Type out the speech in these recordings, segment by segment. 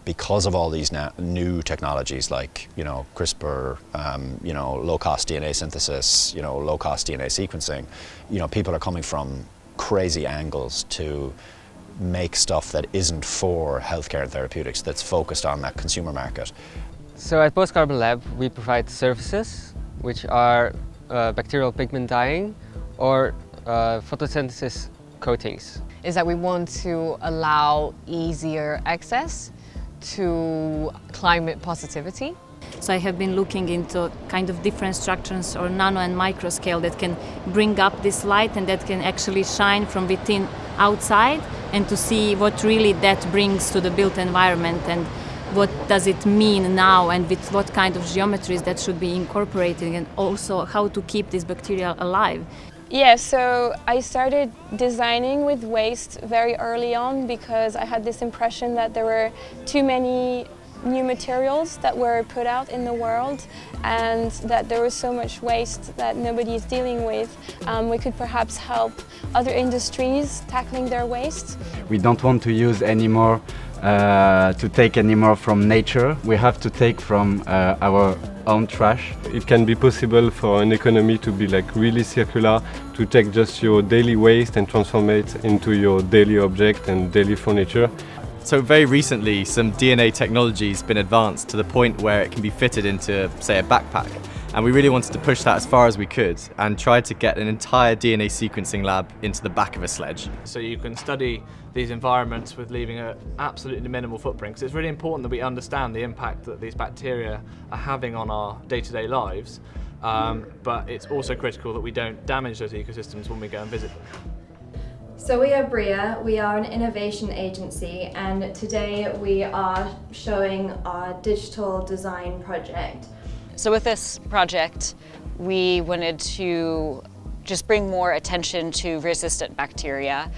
Because of all these new technologies like, CRISPR, low-cost DNA synthesis, low-cost DNA sequencing, people are coming from crazy angles to make stuff that isn't for healthcare and therapeutics, that's focused on that consumer market. So at Post Carbon Lab, we provide services which are bacterial pigment dyeing or photosynthesis coatings. Is that we want to allow easier access to climate positivity. So I have been looking into kind of different structures or nano and micro scale that can bring up this light and that can actually shine from within outside, and to see what really that brings to the built environment and what does it mean now and with what kind of geometries that should be incorporated, and also how to keep this bacteria alive. Yeah, so I started designing with waste very early on because I had this impression that there were too many new materials that were put out in the world and that there was so much waste that nobody is dealing with. We could perhaps help other industries tackling their waste. We don't want to use anymore to take any more from nature. We have to take from our own trash. It can be possible for an economy to be like really circular, to take just your daily waste and transform it into your daily object and daily furniture. So very recently, some DNA technology has been advanced to the point where it can be fitted into, say, a backpack. And we really wanted to push that as far as we could and tried to get an entire DNA sequencing lab into the back of a sledge. So you can study these environments with leaving an absolutely minimal footprint, because it's really important that we understand the impact that these bacteria are having on our day-to-day lives, but it's also critical that we don't damage those ecosystems when we go and visit them. So we are Bria, we are an innovation agency, and today we are showing our digital design project. So with this project, we wanted to just bring more attention to resistant bacteria.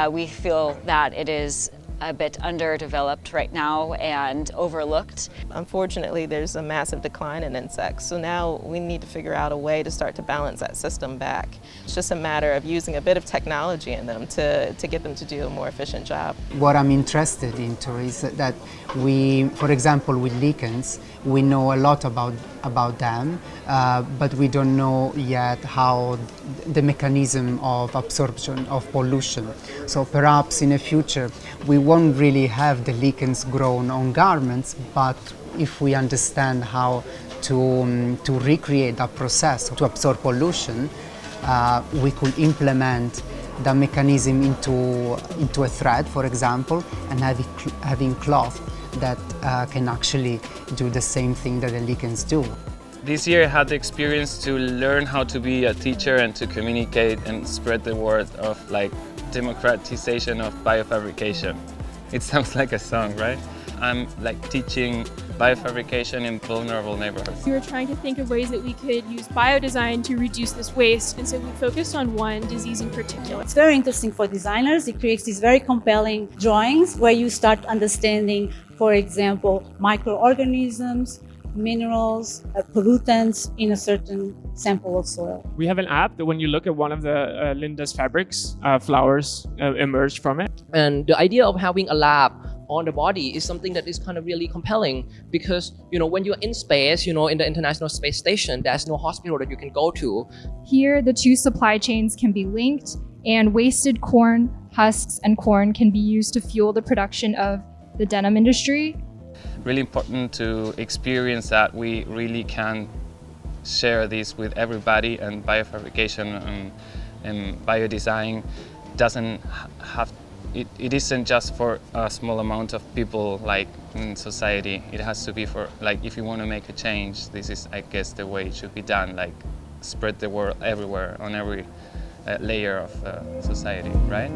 We feel that it is a bit underdeveloped right now and overlooked. Unfortunately, there's a massive decline in insects, so now we need to figure out a way to start to balance that system back. It's just a matter of using a bit of technology in them to get them to do a more efficient job. What I'm interested into is that we, for example, with lichens, we know a lot about them, but we don't know yet how the mechanism of absorption of pollution. So perhaps in the future we won't really have the lichens grown on garments, but if we understand how to recreate that process to absorb pollution, we could implement the mechanism into a thread, for example, and having cloth that can actually do the same thing that the lichens do. This year I had the experience to learn how to be a teacher and to communicate and spread the word of democratization of biofabrication. It sounds like a song, right? I'm teaching biofabrication in vulnerable neighborhoods. We were trying to think of ways that we could use biodesign to reduce this waste, and so we focused on one disease in particular. It's very interesting for designers. It creates these very compelling drawings where you start understanding, for example, microorganisms, minerals, pollutants in a certain sample of soil. We have an app that when you look at one of the Linda's fabrics, flowers emerge from it. And the idea of having a lab on the body is something that is kind of really compelling, because when you're in space, in the International Space Station, there's no hospital that you can go to. Here, the two supply chains can be linked, and wasted corn, husks, and corn can be used to fuel the production of the denim industry. Really important to experience that we really can share this with everybody, and biofabrication and biodesign doesn't have it isn't just for a small amount of people in society. It has to be for if you want to make a change, this is, I guess, the way it should be done, spread the word everywhere on every layer of society, right?